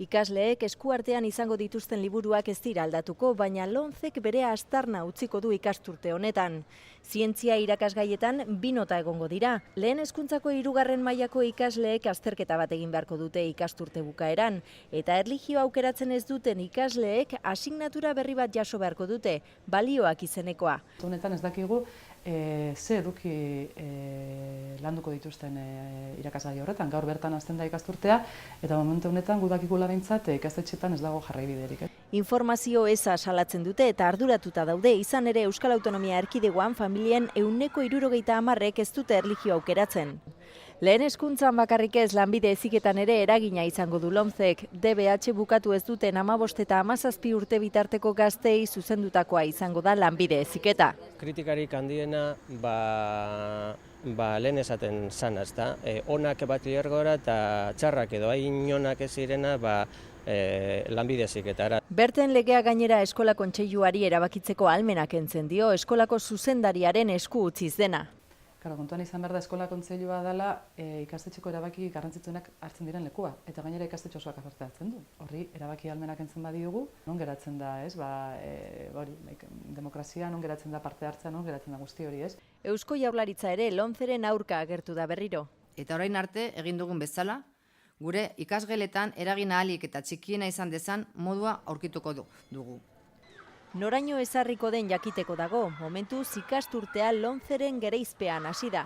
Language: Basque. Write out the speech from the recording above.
Ikasleek eskuartean izango dituzten liburuak ez dira aldatuko, baina Lomcek bere aztarna utziko du ikasturte honetan. Zientzia irakasgaietan 2 nota egongo dira. Lehen hezkuntzako 3. mailako ikasleek azterketa bat egin beharko dute ikasturte bukaeran, eta erlijioa aukeratzen ez duten ikasleek asignatura berri bat jaso beharko dute, balioak izenekoa. Honetan ez dakigu ze eduki landuko dituzten irakasgai horretan. Gaur bertan hasten da ikasturtea, eta momentu honetan gudakikula behintzat ikastetxetan ez dago jarraibiderik. Informazio eza salatzen dute eta arduratuta daude, izan ere Euskal Autonomia Erkidegoan familien 170%ek ez dute erlijio aukeratzen. Lehen hezkuntzan bakarrik ez, lanbide heziketan ere eragina izango du Lomcek. DBH bukatu ez duten 15 eta 17 urte bitarteko gaztei zuzendutakoa izango da lanbide heziketa. Kritikarik handiena lehen esaten zana, ezta? Onak batxilergora eta txarrak edo hain onak ez zirena lanbide heziketara. Berten legea gainera eskola kontseiluari erabakitzeko ahalmenak kentzen dio, eskolako zuzendariaren esku utziz dena. Kontuan izan behar da eskola kontseilua dela ikastetxeko erabaki garrantzitsuenak hartzen diren lekua, eta gainera ikastetxe osoak parte hartzen du. Horri erabaki ahalmenak kentzen badiogu, non geratzen da, demokrazia, non geratzen da parte hartzea, non geratzen da guzti hori, ez? Eusko Jaurlaritza ere Lomceren aurka agertu da berriro. Eta orain arte egin dugun bezala, gure ikasgeletan eragin ahalik eta txikiena izan dezan modua aurkituko dugu. Noraino ezarriko den jakiteko dago, momentuz ikasturtea Lomceren gereizpean hasi da.